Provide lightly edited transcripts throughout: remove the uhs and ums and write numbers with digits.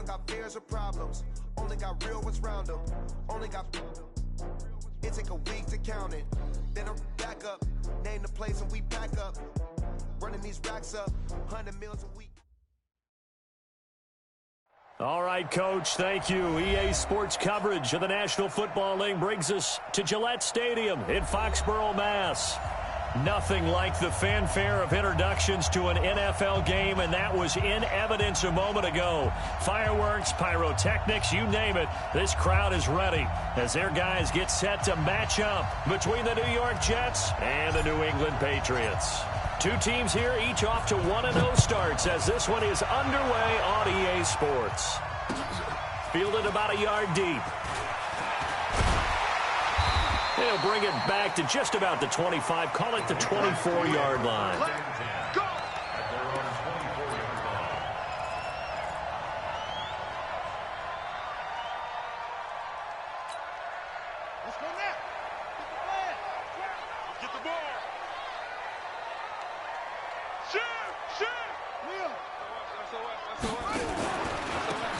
don't got fears or problems. Only got real ones round them. Only got... It take a week to count it. Then I'm back up. Name the place and we back up. Running these racks up. 100 meals a week. All right, Coach, thank you. EA Sports coverage of the National Football League brings us to Gillette Stadium in Foxborough, Mass. Nothing like the fanfare of introductions to an NFL game, and that was in evidence a moment ago. Fireworks, pyrotechnics, you name it. This crowd is ready as their guys get set to match up between the New York Jets and the New England Patriots. Two teams here, each off to 1-0 starts as this one is underway on EA Sports. Fielded about a yard deep. They'll bring it back to just about the 25, call it the 24-yard line.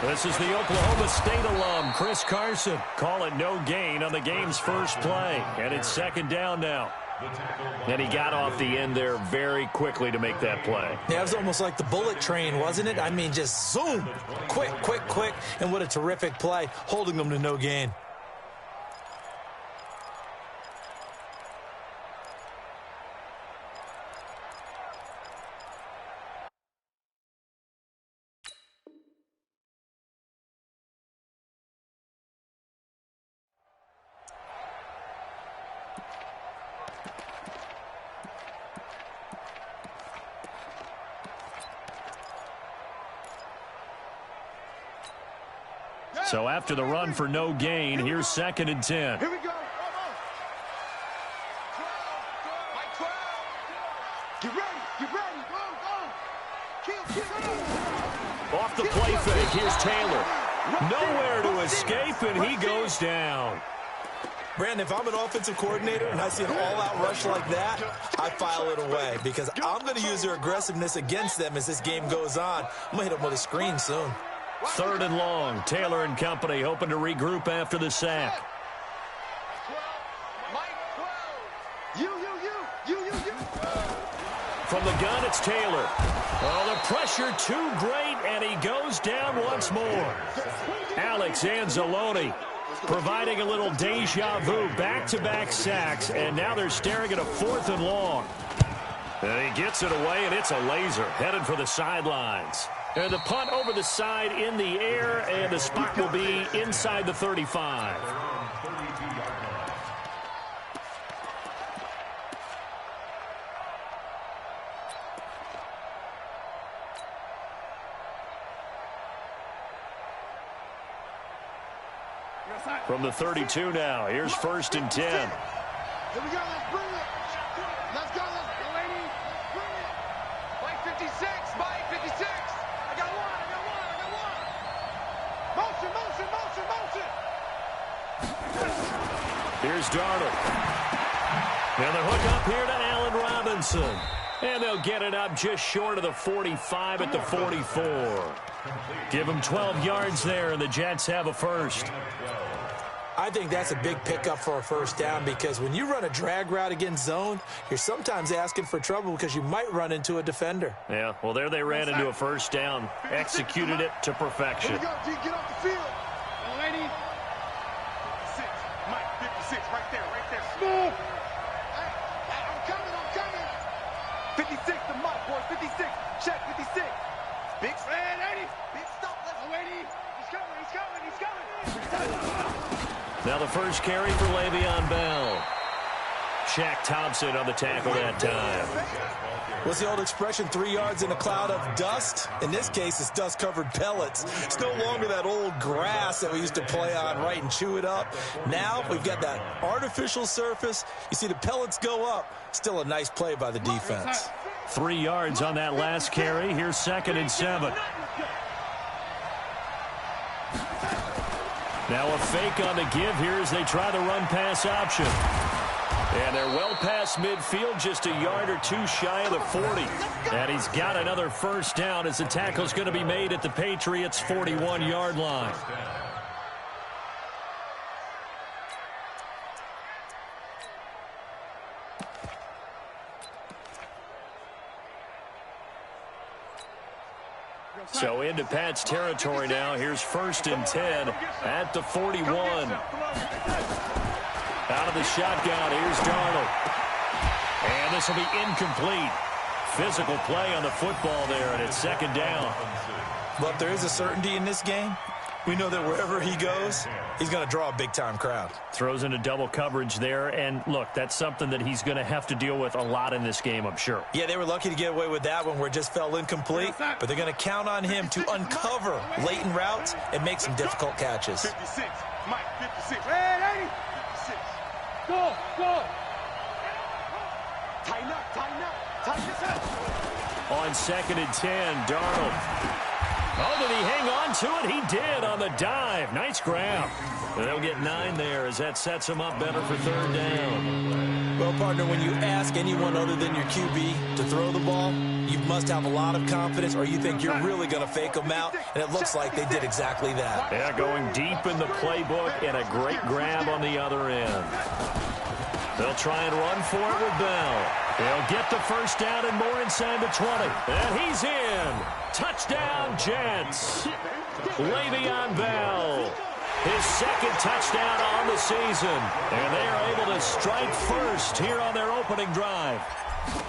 This is the Oklahoma State alum, Chris Carson. Call it no gain on the game's first play. And it's second down now. And he got off the end there very quickly to make that play. Yeah, it was almost like the bullet train, wasn't it? I mean, just zoom. Quick, quick, quick. And what a terrific play, holding them to no gain. So after the run for no gain, here's 2nd and 10. Here we go. Get ready. Get ready. Go. Off the play fake, here's Taylor. Nowhere to escape, and he goes down. Brandon, if I'm an offensive coordinator and I see an all-out rush like that, I file it away because I'm going to use their aggressiveness against them as this game goes on. I'm going to hit them with a screen soon. 3rd and long. Taylor and company hoping to regroup after the sack. From the gun, it's Taylor. Oh, the pressure too great, and he goes down once more. Alex Anzalone providing a little deja vu, back-to-back sacks, and now they're staring at a 4th and long. And he gets it away, and it's a laser headed for the sidelines. And the punt over the side in the air, and the spot will be inside the 35. From the 32 now, here's 1st and 10. Here we go, let's bring it. Let's go, lady. Bring it. Mike 56, Mike 56. I got one. Motion. Here's Darnold. And the hook up here to Allen Robinson. And they'll get it up just short of the 45 at the 44. Give them 12 yards there, and the Jets have a first. I think that's a big pickup for a first down because when you run a drag route against zone, you're sometimes asking for trouble because you might run into a defender. Yeah, well, there they ran into a first down, executed it to perfection. Here we go, G, get off the field. Lady. 56, Mike 56, right there. Smooth. Hey, I'm coming. 56 to Mike, boy, 56. Check 56. Big man, lady. Big stop. Lady. He's coming. Now the first carry for Le'Veon Bell. Shaq Thompson on the tackle that time. What's the old expression, 3 yards in a cloud of dust? In this case, it's dust-covered pellets. It's no longer that old grass that we used to play on, right, and chew it up. Now we've got that artificial surface. You see the pellets go up. Still a nice play by the defense. 3 yards on that last carry. Here's 2nd and 7. Now a fake on the give here as they try the run-pass option. And they're well past midfield, just a yard or two shy of the 40. And he's got another first down as the tackle's going to be made at the Patriots' 41-yard line. So into Pat's territory now. Here's 1st and 10 at the 41. Out of the shotgun, here's Darnold. And this will be incomplete. Physical play on the football there, and it's 2nd down. But there is a certainty in this game. We know that wherever he goes, he's going to draw a big-time crowd. Throws into double coverage there, and look, that's something that he's going to have to deal with a lot in this game, I'm sure. Yeah, they were lucky to get away with that one where it just fell incomplete, but they're going to count on him to uncover latent routes and make some difficult catches. 56, Mike, 56. Hey, 56. Go. Tighten up. On 2nd and 10, Darnold. Oh, did he hang on to it? He did on the dive. Nice grab. They'll get 9 there as that sets him up better for 3rd down. Well, partner, when you ask anyone other than your QB to throw the ball, you must have a lot of confidence or you think you're really going to fake them out, and it looks like they did exactly that. Yeah, going deep in the playbook and a great grab on the other end. They'll try and run for it with Bell. They'll get the first down and more inside the 20. And he's in. Touchdown, Jets. Le'Veon Bell. His 2nd touchdown on the season. And they are able to strike first here on their opening drive.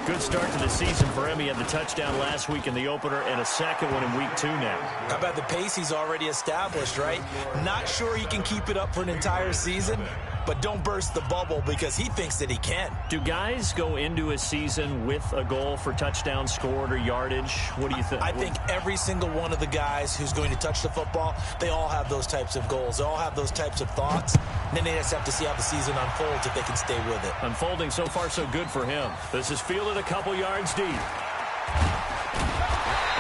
Good start to the season for him. He had the touchdown last week in the opener and a 2nd one in week 2 now. How about the pace he's already established, right? Not sure he can keep it up for an entire season, but don't burst the bubble because he thinks that he can. Do guys go into a season with a goal for touchdown scored or yardage? What do you think? I think every single one of the guys who's going to touch the football, they all have those types of goals. They all have those types of thoughts. And then they just have to see how the season unfolds if they can stay with it. Unfolding so far so good for him. This is fielded a couple yards deep.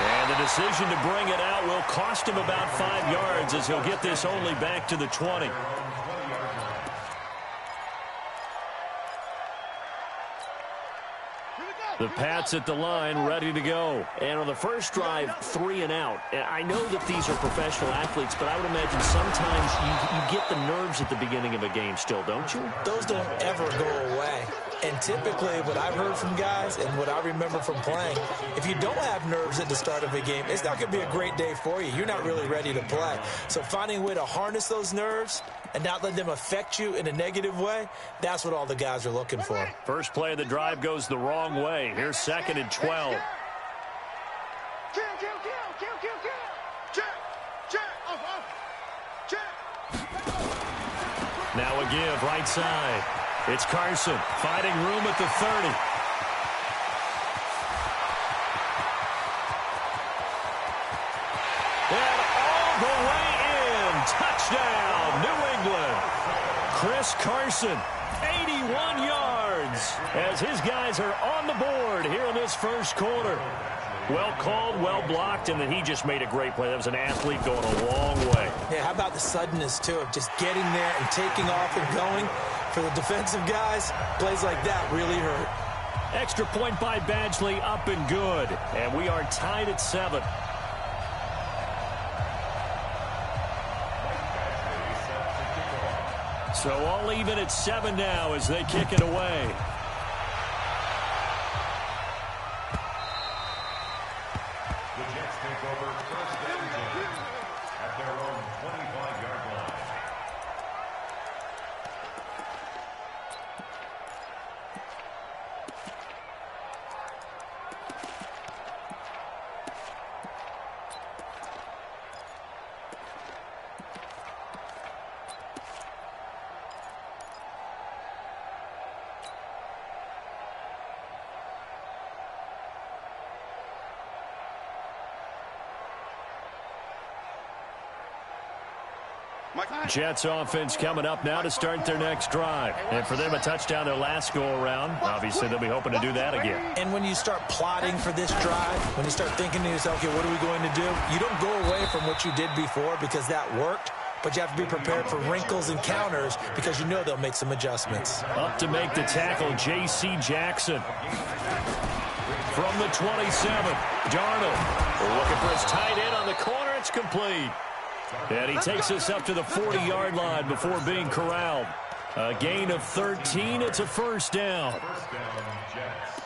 And the decision to bring it out will cost him about 5 yards as he'll get this only back to the 20. The Pats at the line, ready to go. And on the first drive, 3 and out. I know that these are professional athletes, but I would imagine sometimes you get the nerves at the beginning of a game still, don't you? Those don't ever go away. And typically, what I've heard from guys and what I remember from playing, if you don't have nerves at the start of a game, it's not going to be a great day for you. You're not really ready to play. So finding a way to harness those nerves and not let them affect you in a negative way, that's what all the guys are looking for. First play of the drive goes the wrong way. Here's 2nd and 12. Now a give, right side. It's Carson, finding room at the 30. And all the way in. Touchdown, New England. Chris Carson, 81 yards, as his guys are on the board here in this first quarter. Well called, well blocked, and then he just made a great play. That was an athlete going a long way. Yeah, how about the suddenness, too, of just getting there and taking off and going? For the defensive guys, plays like that really hurt. Extra point by Badgley, up and good. And we are tied at 7. So all even at 7 now as they kick it away. The Jets take over 1st and 10 at their own 25-yard line. Jets offense coming up now to start their next drive. And for them, a touchdown their last go-around. Obviously, they'll be hoping to do that again. And when you start plotting for this drive, when you start thinking to yourself, okay, what are we going to do? You don't go away from what you did before because that worked. but you have to be prepared for wrinkles and counters because you know they'll make some adjustments. Up to make the tackle, J.C. Jackson. From the 27, Darnold looking for his tight end on the corner. It's complete. And he takes us up to the 40-yard line before being corralled. A gain of 13. It's a first down. First down, Jets.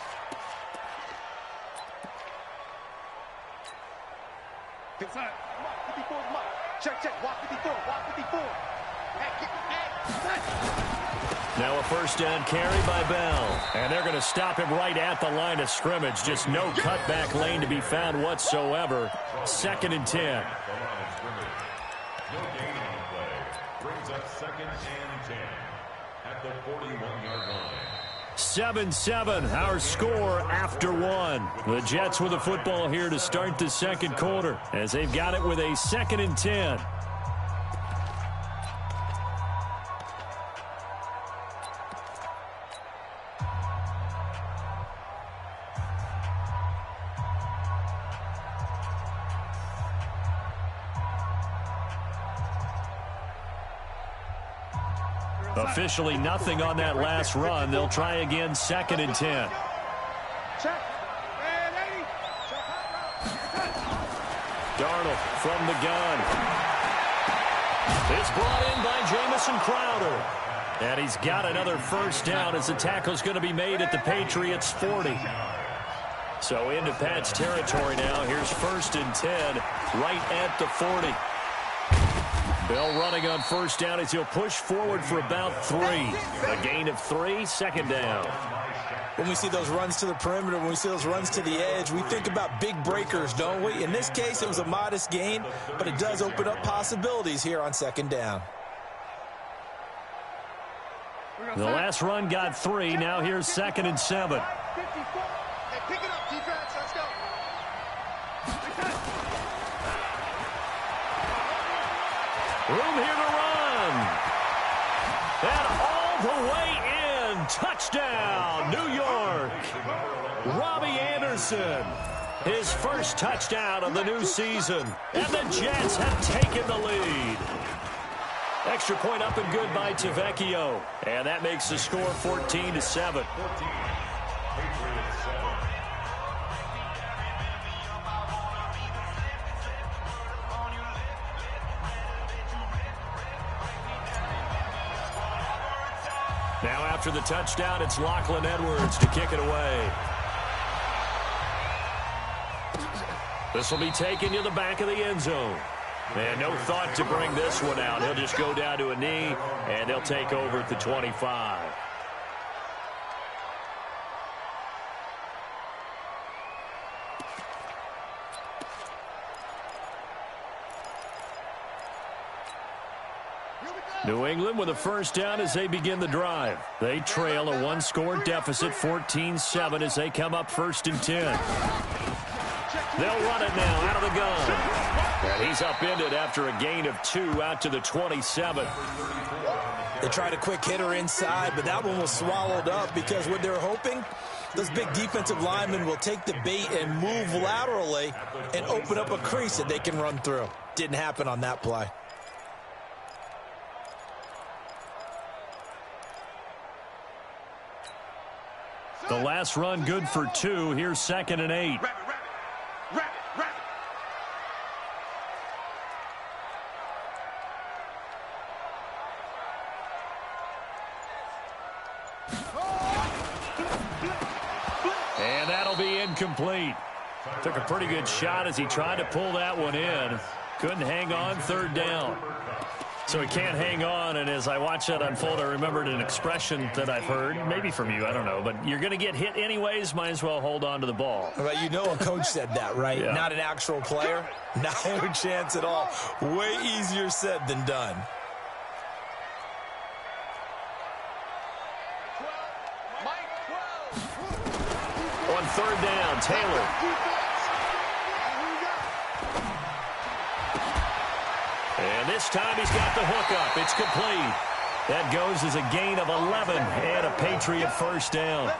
Inside. 54 Mike. Check. Walk 54. Walk 54. Now a first down carry by Bell. And they're going to stop him right at the line of scrimmage. Just no cutback lane to be found whatsoever. 2nd and 10. No gain on the play. Brings up 2nd and 10 at the 41-yard line. 7-7, our score after 1. The Jets with the football here to start the second quarter as they've got it with a 2nd and 10. Officially nothing on that last run. They'll try again, 2nd and 10. Darnold from the gun. It's brought in by Jamison Crowder. And he's got another first down as the tackle's going to be made at the Patriots' 40. So into Pat's territory now. Here's 1st and 10 right at the 40. Bell running on first down as he'll push forward for about 3. A gain of 3, 2nd down. When we see those runs to the perimeter, when we see those runs to the edge, we think about big breakers, don't we? In this case, it was a modest gain, but it does open up possibilities here on 2nd down. The last run got 3. Now here's 2nd and 7. Hey, pick it up, defense. Let's go. Room here to run. And all the way in. Touchdown, New York. Robbie Anderson. His first touchdown of the new season. And the Jets have taken the lead. Extra point up and good by Tavecchio. And that makes the score 14-7. Now after the touchdown, it's Lachlan Edwards to kick it away. This will be taken to the back of the end zone. And no thought to bring this one out. He'll just go down to a knee, and they'll take over at the 25. New England with a first down as they begin the drive. They trail a one-score deficit, 14-7, as they come up 1st and 10. They'll run it now out of the gun. And he's upended after a gain of 2 out to the 27. They tried a quick hitter inside, but that one was swallowed up because what they're hoping, those big defensive linemen will take the bait and move laterally and open up a crease that they can run through. Didn't happen on that play. The last run good for 2. Here's 2nd and 8. And that'll be incomplete. Took a pretty good shot as he tried to pull that one in. Couldn't hang on, 3rd down. So he can't hang on, and as I watch that unfold, I remembered an expression that I've heard, maybe from you, I don't know, but you're going to get hit anyways, might as well hold on to the ball. Right, you know a coach said that, right? Yeah. Not an actual player. No chance at all. Way easier said than done. On 3rd down, Taylor. And this time he's got the hook up. It's complete. That goes as a gain of 11 and a Patriot first down.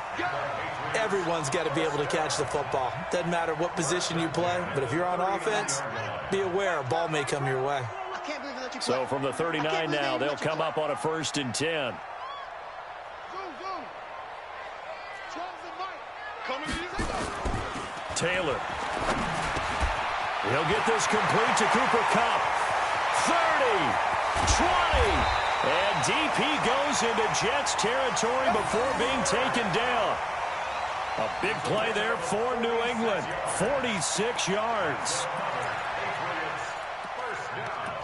Everyone's got to be able to catch the football. Doesn't matter what position you play, but if you're on offense, be aware a ball may come your way. I can't believe that you So from the 39 now, they'll come up on a 1st and 10. Taylor. He'll get this complete to Cooper Kupp. 30, 20, and deep he goes into Jets territory before being taken down. A big play there for New England. 46 yards. First down.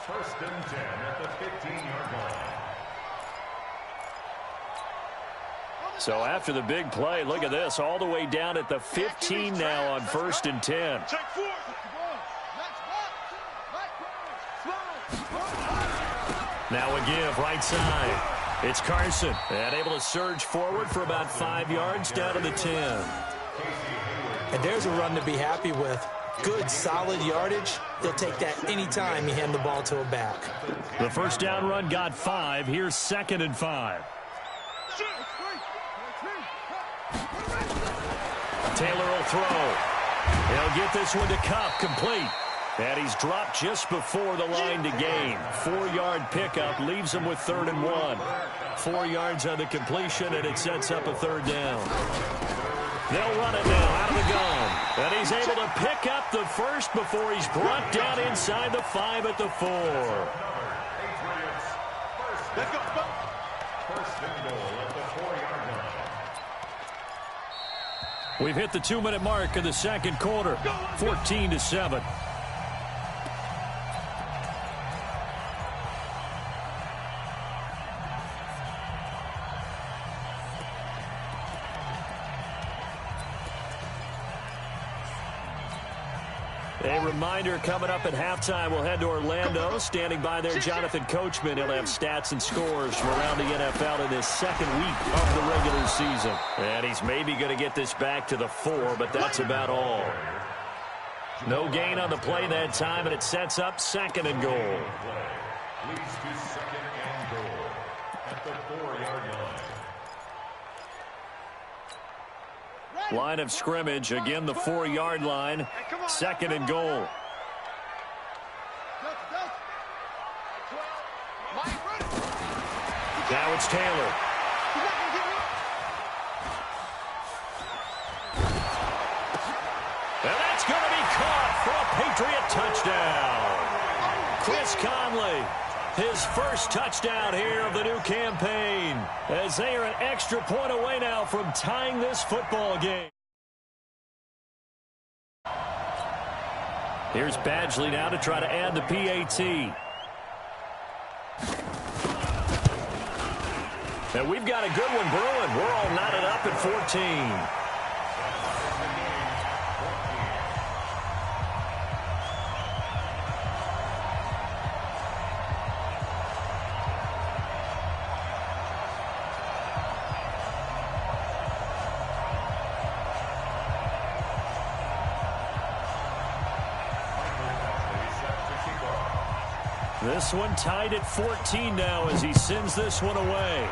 1st and 10 at the 15-yard line. So after the big play, look at this, all the way down at the 15 now on 1st and 10. Now a give right side. It's Carson, and able to surge forward for about 5 yards down to the 10. And there's a run to be happy with. Good, solid yardage. He'll take that anytime you hand the ball to a back. The 1st down run got 5. Here's 2nd and 5. Taylor will throw. He'll get this one to Kupp, complete. And he's dropped just before the line to gain. 4-yard pickup leaves him with 3rd and 1. 4 yards on the completion, and it sets up a 3rd down. They'll run it now out of the gun. And he's able to pick up the first before he's brought down inside the 5 at the 4. Let's go. 1st and goal at the 4-yard line. We've hit the 2-minute mark of the 2nd quarter. 14-7. A reminder coming up at halftime, we'll head to Orlando. Standing by there, Jonathan Coachman. He'll have stats and scores from around the NFL in this 2nd week of the regular season. And he's maybe going to get this back to the 4, but that's about all. No gain on the play that time, and it sets up 2nd and goal. Leads to 2nd and goal at the 4-yard line. Line of scrimmage, again the 4-yard line. 2nd and goal. Now it's Taylor. And that's going to be caught for a Patriot touchdown. Chris Conley, his first touchdown here of the new campaign, as they are an extra point away now from tying this football game. Here's Badgley now to try to add the PAT. And we've got a good one brewing. We're all knotted up at 14. This one tied at 14 now as he sends this one away.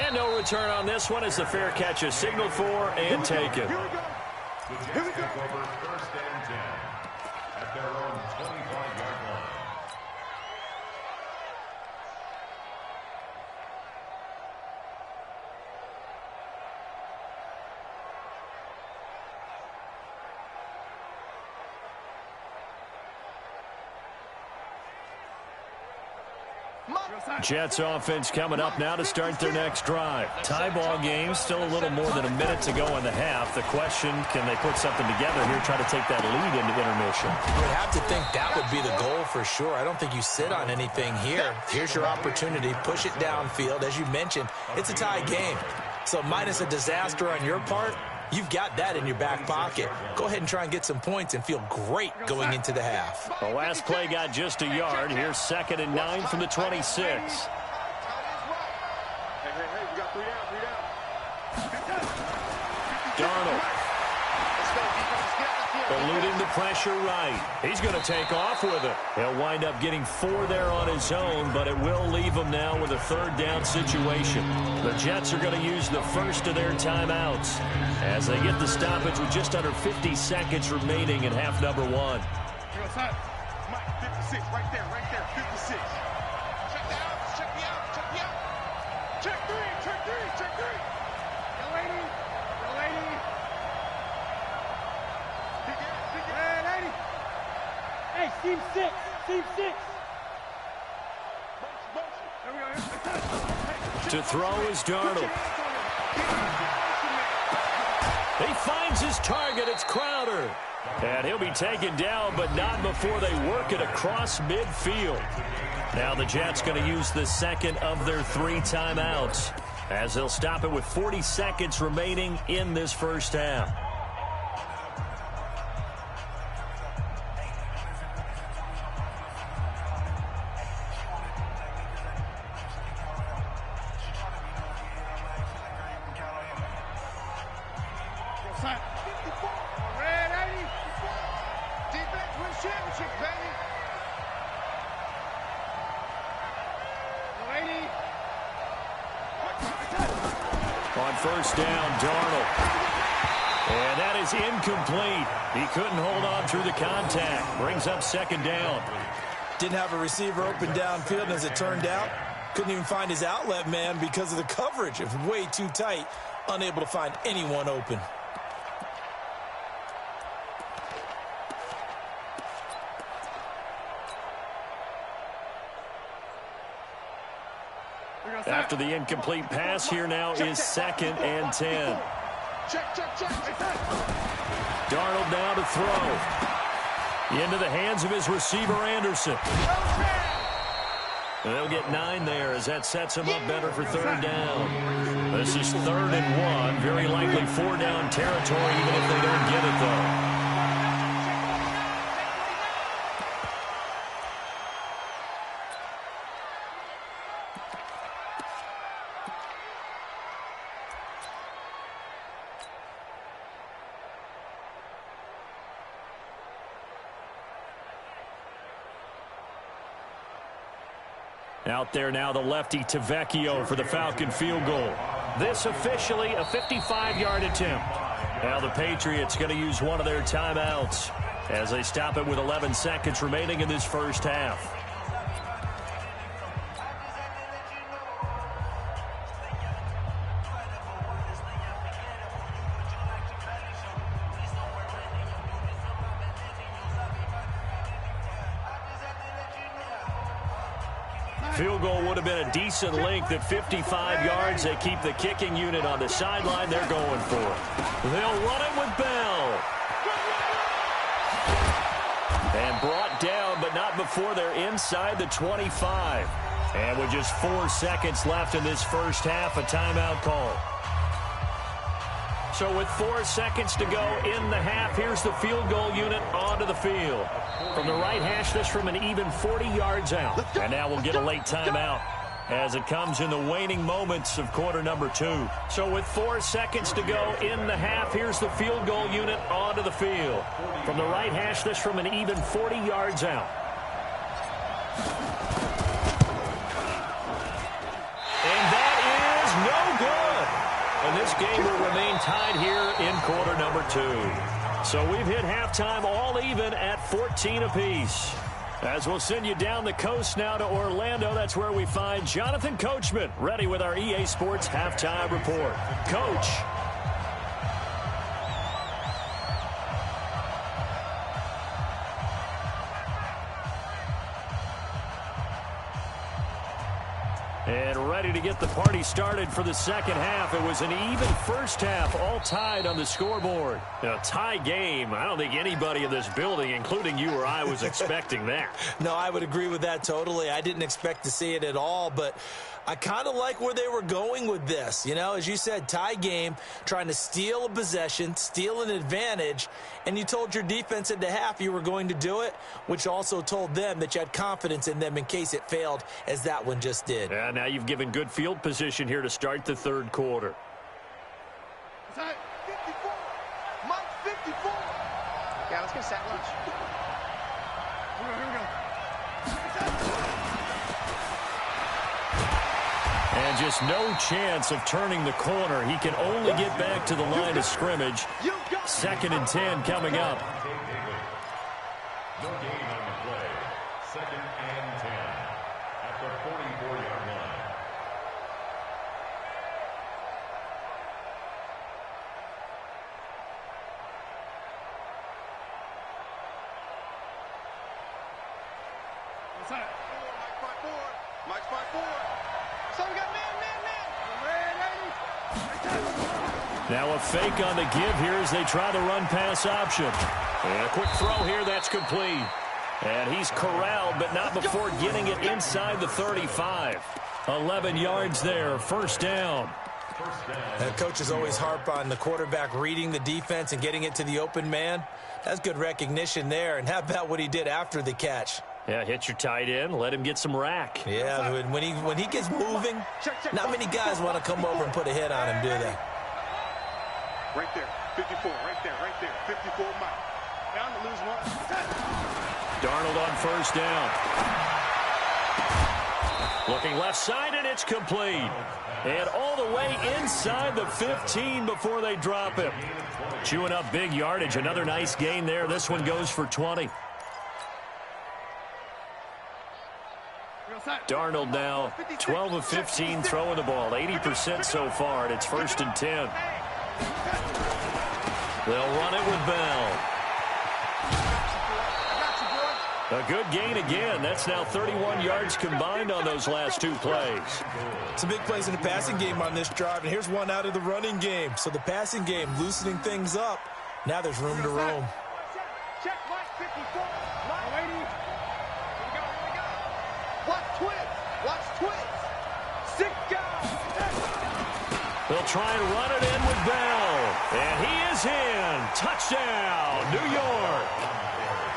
And no return on this one as the fair catch is signaled for and taken. The Jets take over 1st and 10 at their own 25-yard line. Jets offense coming up now to start their next drive. Tie ball game, still a little more than a minute to go in the half. The question, can they put something together here, try to take that lead into intermission? You would have to think that would be the goal for sure. I don't think you sit on anything here. Here's your opportunity. Push it downfield. As you mentioned, it's a tie game. So minus a disaster on your part, you've got that in your back pocket. Go ahead and try and get some points and feel great going into the half. The last play got just a yard. Here's 2nd and 9 from the 26. Hey, we got 3 down. Darnold. Eluding the pressure right. He's going to take off with it. He'll wind up getting 4 there on his own, but it will leave him now with a 3rd down situation. The Jets are going to use the first of their timeouts as they get the stoppage with just under 50 seconds remaining in half number 1. Mike, 56, right there, 56. Check the out, check the out, check the out. Check three, check three, check three. Young lady, young lady. Hey, lady. Hey, team 6, team 6. There we go. To throw is Darnold. He finds his target. It's Crowder. And he'll be taken down, but not before they work it across midfield. Now the Jets going to use the second of their 3 timeouts, as they'll stop it with 40 seconds remaining in this first half. On first down, Darnold. And that is incomplete. He couldn't hold on through the contact. Brings up second down. Didn't have a receiver open downfield, and as it turned out, couldn't even find his outlet man because of the coverage. It was way too tight, unable to find anyone open. After the incomplete pass, here now is 2nd and 10. Check. Darnold now to throw. Into the hands of his receiver, Anderson. They'll get 9 there as that sets him up better for third down. This is 3rd and 1. Very likely 4-down territory, even if they don't get it, though. Out there now, the lefty Tavecchio for the Falcon field goal. This officially a 55-yard attempt. Now the Patriots going to use one of their timeouts as they stop it with 11 seconds remaining in this first half. Field goal would have been a decent length at 55 yards. They keep the kicking unit on the sideline. They're going for it. They'll run it with Bell. And brought down, but not before they're inside the 25. And with just 4 seconds left in this first half, a timeout call. So with 4 seconds to go in the half, here's the field goal unit onto the field. From the right hash, this from an even 40 yards out. And now we'll get a late timeout as it comes in the waning moments of quarter number 2. So with 4 seconds to go in the half, here's the field goal unit onto the field. From the right hash, this from an even 40 yards out. And that is no good. And this game will remain tied here in quarter number 2. So we've hit halftime all even at 14 apiece. As we'll send you down the coast now to Orlando, that's where we find Jonathan Coachman ready with our EA Sports halftime report. Coach. And ready to get the party started for the second half. It was an even first half, all tied on the scoreboard. A tie game. I don't think anybody in this building, including you or I, was expecting that. No, I would agree with that totally. I didn't expect to see it at all, but I kind of like where they were going with this. You know, as you said, tie game, trying to steal a possession, steal an advantage, and you told your defense at the half you were going to do it, which also told them that you had confidence in them in case it failed, as that one just did. Yeah, now you've given good field position here to start the third quarter. 54. Mike, 54. Yeah, let's get set lunch. Here we go. And just no chance of turning the corner. He can only get back to the line of scrimmage. 2nd and 10 coming up. No gain on the play. second and 10 at the 44-yard line. Mike's 5-4. So we got man. Now a fake on the give here as they try the run-pass option. And a quick throw here, that's complete. And he's corralled, but not before getting it inside the 35. 11 yards there, first down. And coaches always harp on the quarterback reading the defense and getting it to the open man. That's good recognition there. And how about what he did after the catch? Yeah, hit your tight end, let him get some rack. Yeah, when he gets moving, not many guys want to come over and put a hit on him, do they? Right there, 54, right there, 54 Mike. Down to lose one. Darnold on first down. Looking left side, and it's complete. And all the way inside the 15 before they drop him. Chewing up big yardage. Another nice gain there. This one goes for 20. Darnold now 12 of 15 throwing the ball. 80% so far, and it's first and 10. They'll run it with Bell. A good gain again. That's now 31 yards combined on those last two plays. Some big plays in the passing game on this drive, and here's one out of the running game. So the passing game loosening things up. Now there's room to roam. Check Mike 54. Mike 80. Here we go. Watch twins. 6 guys. They'll try and run it in with Bell. And he is in. Touchdown, New York.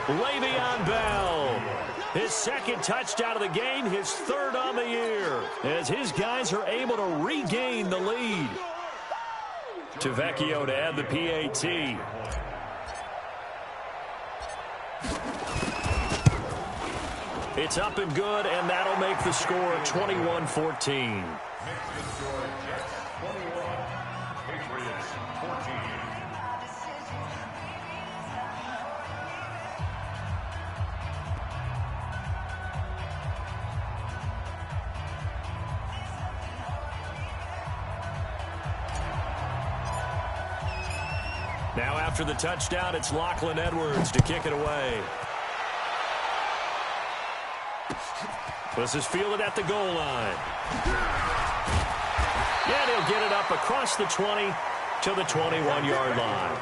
Le'Veon Bell. His second touchdown of the game, his third on the year. As his guys are able to regain the lead. Tavecchio to add the PAT. It's up and good, and that'll make the score 21-14. Now after the touchdown, it's Lachlan Edwards to kick it away. This is fielded at the goal line. And he'll get it up across the 20 to the 21-yard line.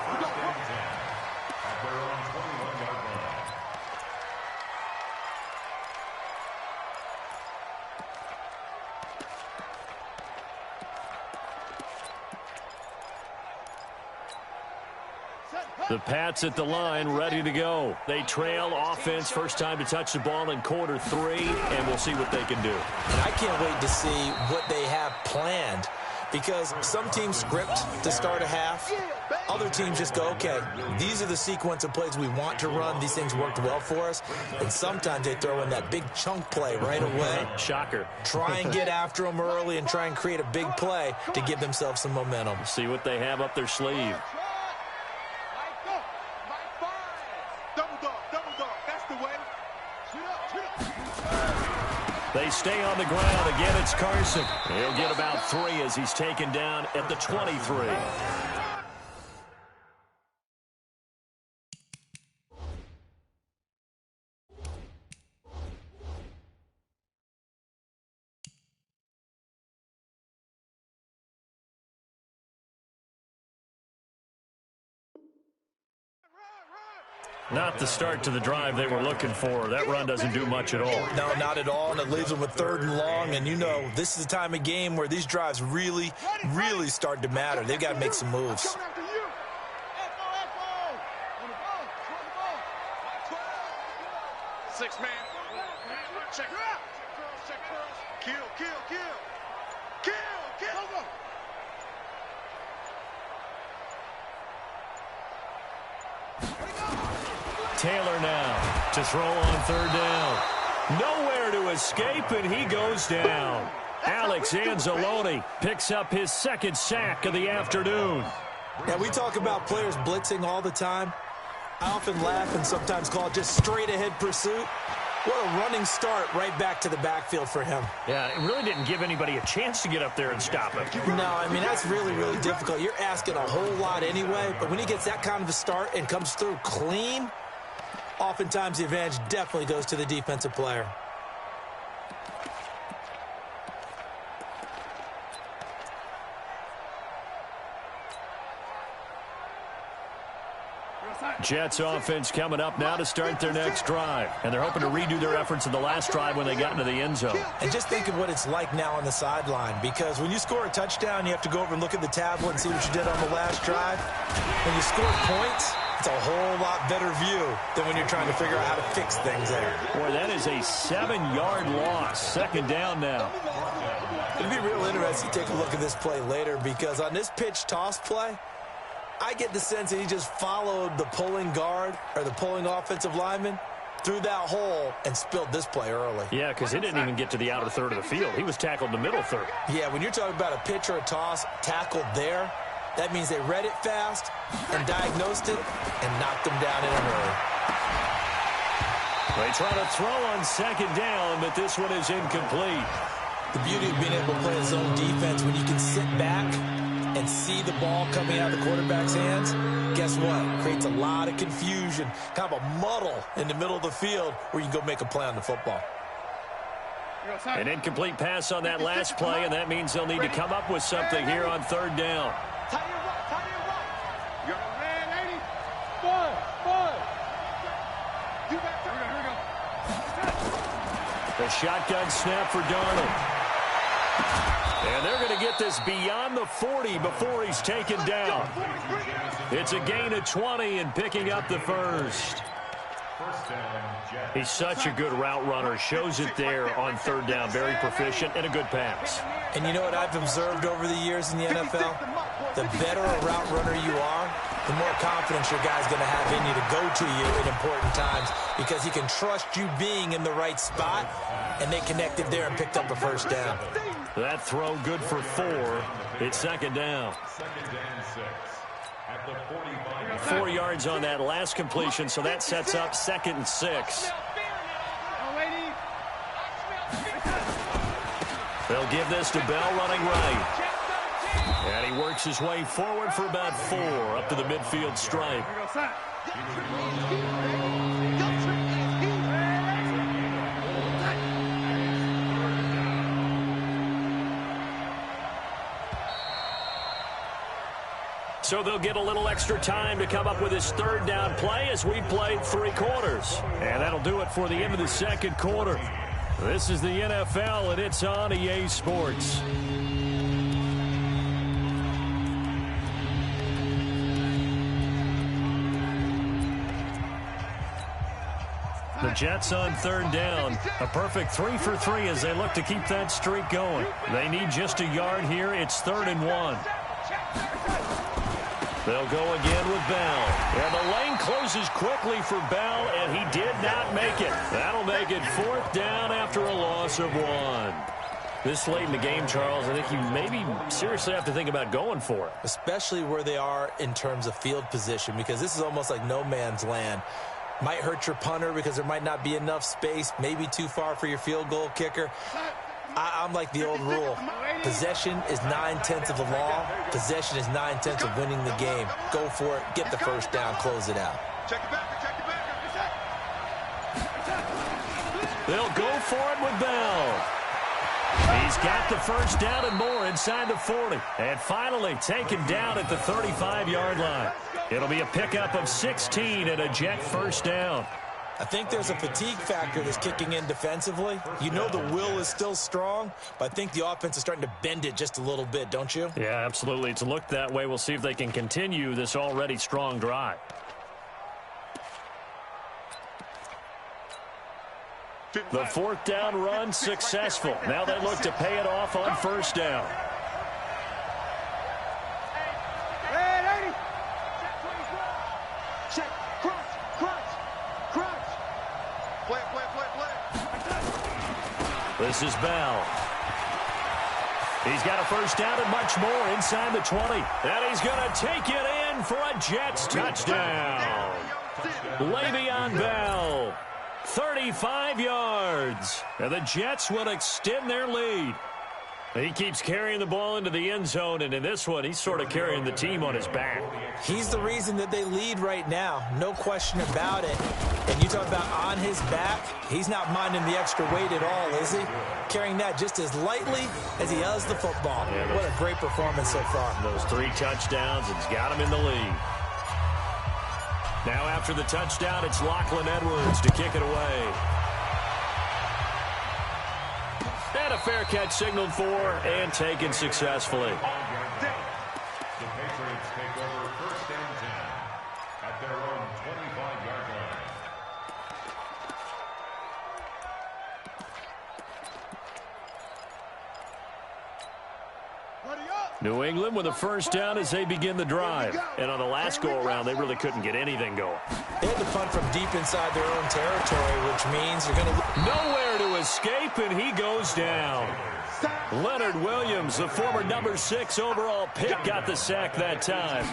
The Pats at the line, ready to go. They trail offense, first time to touch the ball in quarter 3, and we'll see what they can do. And I can't wait to see what they have planned, because some teams script to start a half. Other teams just go, okay, these are the sequence of plays we want to run. These things worked well for us. And sometimes they throw in that big chunk play right away. Shocker. Try and get after them early and try and create a big play to give themselves some momentum. See what they have up their sleeve. They stay on the ground. Again, it's Carson. He'll get about 3 as he's taken down at the 23. Not the start to the drive they were looking for. That run doesn't do much at all. No, not at all, and it leaves them with 3rd and long. And, you know, this is the time of game where these drives really, really start to matter. They've got to make some moves. Six man. Check. Kill. Taylor now to throw on 3rd down. Nowhere to escape, and he goes down. Alex Anzalone picks up his 2nd sack of the afternoon. Now, we talk about players blitzing all the time. I often laugh and sometimes call it just straight-ahead pursuit. What a running start right back to the backfield for him. Yeah, it really didn't give anybody a chance to get up there and stop him. No, I mean, that's really, really difficult. You're asking a whole lot anyway, but when he gets that kind of a start and comes through clean, oftentimes the advantage definitely goes to the defensive player. Jets offense coming up now to start their next drive. And they're hoping to redo their efforts in the last drive when they got into the end zone. And just think of what it's like now on the sideline, because when you score a touchdown, you have to go over and look at the tablet and see what you did on the last drive. When you score points, it's a whole lot better view than when you're trying to figure out how to fix things there. Boy, that is a 7-yard loss. Second down now. It'll be real interesting to take a look at this play later, because on this pitch toss play, I get the sense that he just followed the pulling guard or the pulling offensive lineman through that hole and spilled this play early. Yeah, because he didn't even get to the outer third of the field. He was tackled in the middle third. Yeah, when you're talking about a pitch or a toss tackled there, that means they read it fast and diagnosed it and knocked him down in a hurry. They try to throw on second down, but this one is incomplete. The beauty of being able to play zone defense when you can sit back and see the ball coming out of the quarterback's hands, guess what? Creates a lot of confusion, kind of a muddle in the middle of the field where you can go make a play on the football. An incomplete pass on that last play, and that means they'll need to come up with something here on third down. The shotgun snap for Darnold. And they're going to get this beyond the 40 before he's taken down. It's a gain of 20 and picking up the first. He's such a good route runner. Shows it there on third down. Very proficient and a good pass. And you know what I've observed over the years in the NFL? The better a route runner you are, the more confidence your guy's going to have in you to go to you in important times, because he can trust you being in the right spot, and they connected there and picked up a first down. That throw good for 4. It's second down. 4 yards on that last completion, so that sets up 2nd and 6. They'll give this to Bell running right. And he works his way forward for about 4 up to the midfield stripe. So they'll get a little extra time to come up with his third down play as we played 3 quarters. And that'll do it for the end of the second quarter. This is the NFL, and it's on EA Sports. The Jets on third down. A perfect 3 for 3 as they look to keep that streak going. They need just a yard here. It's 3rd and 1. They'll go again with Bell. And the lane closes quickly for Bell, and he did not make it. That'll make it 4th down after a loss of 1. This late in the game, Charles, I think you maybe seriously have to think about going for it. Especially where they are in terms of field position, because this is almost like no man's land. Might hurt your punter because there might not be enough space, maybe too far for your field goal kicker. I'm like the old rule. Possession is 9/10 of the law. Possession is 9/10 of winning the game. Go for it. Get the first down. Close it out. They'll go for it with Bell. He's got the first down and more inside the 40. And finally taken down at the 35-yard line. It'll be a pickup of 16 and a Jet first down. I think there's a fatigue factor that's kicking in defensively. You know the will is still strong, but I think the offense is starting to bend it just a little bit, don't you? Yeah, absolutely. It's looked that way. We'll see if they can continue this already strong drive. The 4th down run successful. Now they look to pay it off on first down. This is Bell. He's got a first down and much more inside the 20. And he's going to take it in for a Jets touchdown. Le'Veon Bell. 35 yards. And the Jets will extend their lead. He keeps carrying the ball into the end zone, and in this one, he's sort of carrying the team on his back. He's the reason that they lead right now. No question about it. And you talk about on his back, he's not minding the extra weight at all, is he? Carrying that just as lightly as he does the football. Yeah, what a great performance so far. Those 3 touchdowns, it's got him in the lead. Now after the touchdown, it's Lachlan Edwards to kick it away. And a fair catch signaled for and taken successfully. The Patriots take over first and 10 at their own 25-yard line. New England with a first down as they begin the drive. And on the last go-around, they really couldn't get anything going. They had to punt from deep inside their own territory, which means you're going to... Nowhere to escape, and he goes down. Leonard Williams, the former number 6 overall pick, got the sack that time.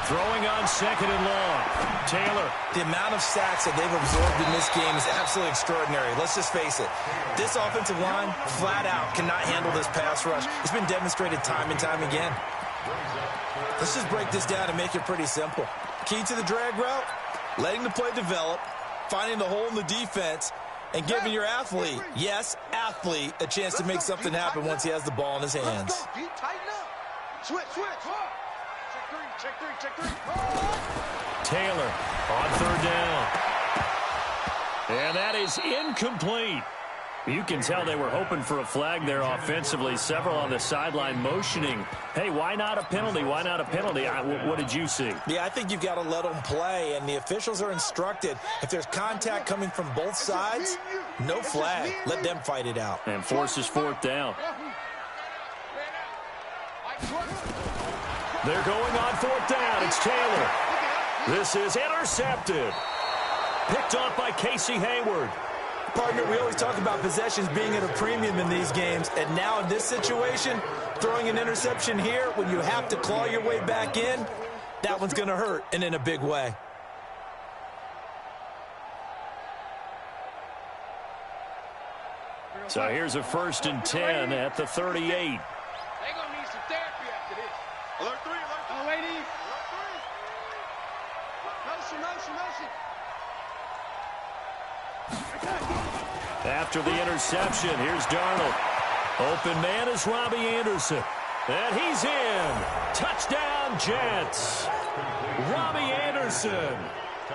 Throwing on second and long. Taylor. The amount of sacks that they've absorbed in this game is absolutely extraordinary. Let's just face it. This offensive line, flat out, cannot handle this pass rush. It's been demonstrated time and time again. Let's just break this down and make it pretty simple. Key to the drag route, letting the play develop, finding the hole in the defense, and giving your athlete, yes, athlete, a chance to make something happen once he has the ball in his hands. Switch. Check three. Taylor on third down. And that is incomplete. You can tell they were hoping for a flag there offensively. Several on the sideline motioning. Hey, why not a penalty? Why not a penalty? What did you see? Yeah, I think you've got to let them play, and the officials are instructed. If there's contact coming from both sides, no flag. Let them fight it out. And forces fourth down. They're going on fourth down. It's Taylor. This is intercepted. Picked off by Casey Hayward. Partner, we always talk about possessions being at a premium in these games, and now in this situation, throwing an interception here when you have to claw your way back in, that one's going to hurt, and in a big way. So here's a first and 10 at the 38. They're going to need some therapy after this. Alert 3. Oh, ladies. Motion. After the interception, here's Darnold. Open man is Robbie Anderson. And he's in. Touchdown, Jets. Robbie Anderson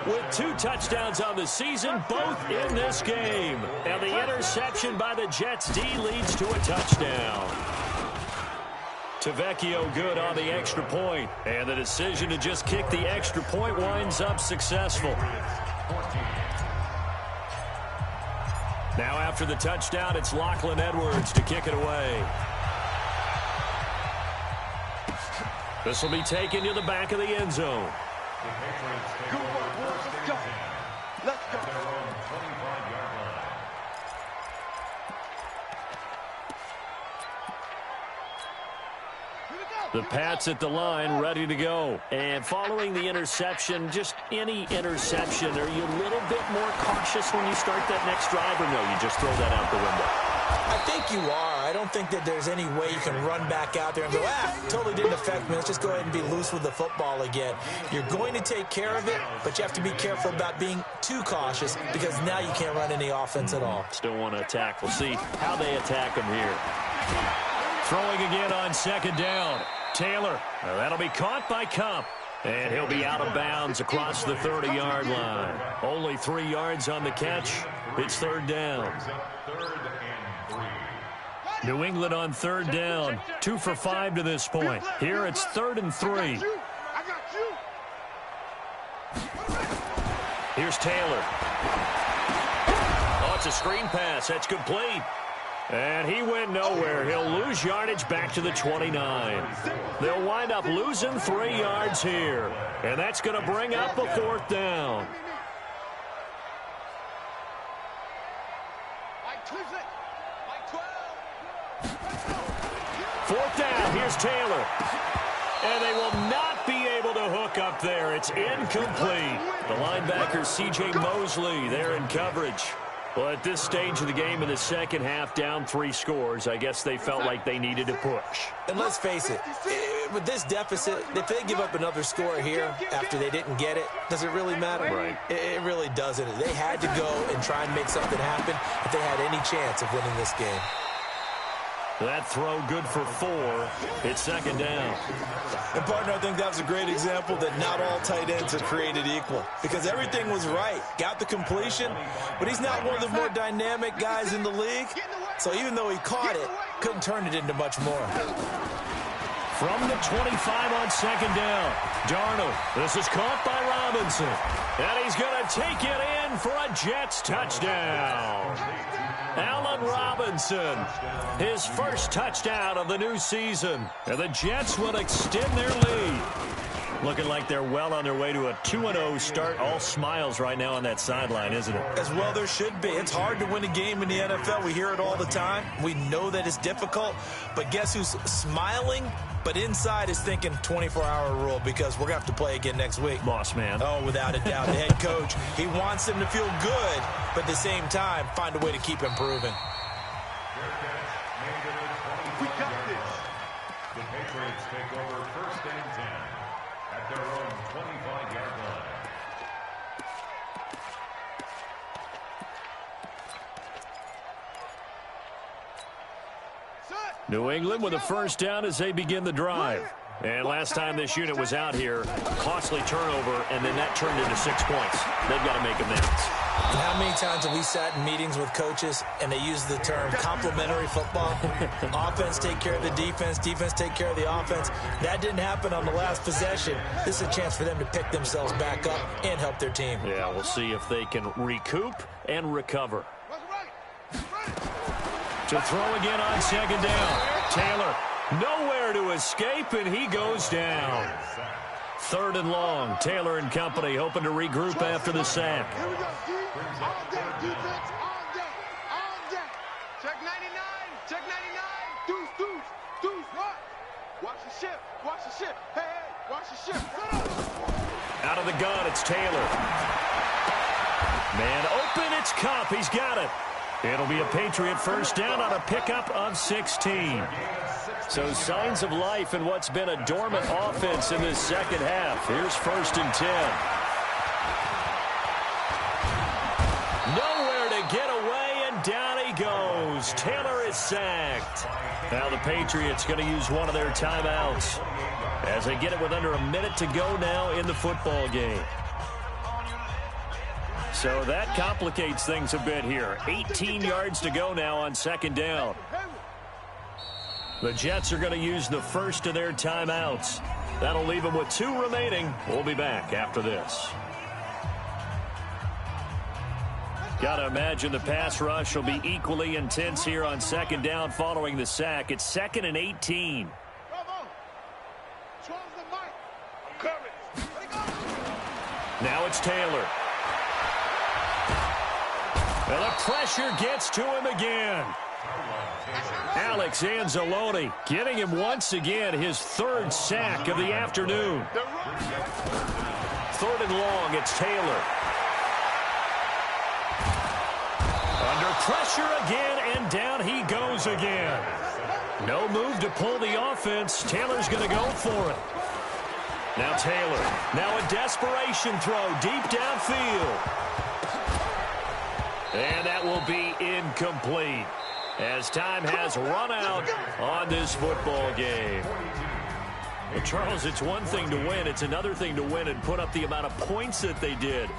with 2 touchdowns on the season, both in this game. And the interception by the Jets D leads to a touchdown. Tavecchio good on the extra point. And the decision to just kick the extra point winds up successful. Now after the touchdown, it's Lachlan Edwards to kick it away. This will be taken to the back of the end zone. Let's go. The Pats at the line, ready to go. And following the interception, just any interception, are you a little bit more cautious when you start that next drive, or no, you just throw that out the window? I think you are. I don't think that there's any way you can run back out there and go, totally didn't affect me. Let's just go ahead and be loose with the football again. You're going to take care of it, but you have to be careful about being too cautious because now you can't run any offense at all. Still want to attack. We'll see how they attack them here. Throwing again on second down. Taylor, that'll be caught by Kupp. And he'll be out of bounds across the 30-yard line. Only 3 yards on the catch. It's third down. New England on third down. 2 for 5 to this point. Here it's 3rd and 3. I got you. Here's Taylor. Oh, it's a screen pass. That's complete. And he went nowhere. He'll lose yardage back to the 29. They'll wind up losing 3 yards here. And that's going to bring up a 4th down. Fourth down. Here's Taylor. And they will not be able to hook look up there. It's incomplete. The linebacker, C.J. Mosley, there in coverage. Well, at this stage of the game in the second half, down 3 scores, I guess they felt like they needed to push. And let's face it, with this deficit, if they give up another score here after they didn't get it, does it really matter? Right. It really doesn't. They had to go and try and make something happen if they had any chance of winning this game. That throw good for 4. It's second down. And, partner, I think that was a great example that not all tight ends are created equal, because everything was right. Got the completion, but he's not one of the more dynamic guys in the league. So even though he caught it, couldn't turn it into much more. From the 25 on second down, Darnold. This is caught by Robinson. And he's going to take it in for a Jets touchdown. Allen Robinson, his first touchdown of the new season. And the Jets will extend their lead. Looking like they're well on their way to a 2-0 start. All smiles right now on that sideline, isn't it? As well there should be. It's hard to win a game in the NFL. We hear it all the time. We know that it's difficult. But guess who's smiling? But inside is thinking 24-hour rule, because we're going to have to play again next week. Boss man. Oh, without a doubt. The head coach, he wants them to feel good, but at the same time, find a way to keep improving. We got this. The Patriots take over 1st and 10 at their own 25-yard line. New England with a first down as they begin the drive. And last time this unit was out here, costly turnover, and then that turned into 6 points. They've got to make amends. And how many times have we sat in meetings with coaches and they use the term complementary football? Offense take care of the defense, defense take care of the offense. That didn't happen on the last possession. This is a chance for them to pick themselves back up and help their team. Yeah, we'll see if they can recoup and recover. To throw again on second down. Taylor, nowhere to escape, and he goes down. 3rd and long. Taylor and company hoping to regroup after the sack. Here we go, D. All day, defense, all day, all day. Check 99, check 99. Deuce, what? Watch the ship, watch the ship. Hey, watch the ship. Out of the gun, it's Taylor. Man open, it's Cup. He's got it. It'll be a Patriot first down on a pickup of 16. So signs of life in what's been a dormant offense in this second half. Here's 1st and 10. Nowhere to get away, and down he goes. Taylor is sacked. Now the Patriots going to use one of their timeouts as they get it with under a minute to go now in the football game. So that complicates things a bit here. 18 yards to go now on second down. The Jets are going to use the first of their timeouts. That'll leave them with 2 remaining. We'll be back after this. Got to imagine the pass rush will be equally intense here on second down following the sack. It's 2nd and 18. Now it's Taylor. Well, the pressure gets to him again. Alex Anzalone getting him once again his 3rd sack of the afternoon. 3rd and long, it's Taylor. Under pressure again, and down he goes again. No move to pull the offense. Taylor's going to go for it. Now Taylor. Now a desperation throw deep downfield. And that will be incomplete as time has run out on this football game. Well, Charles, it's one thing to win. It's another thing to win and put up the amount of points that they did.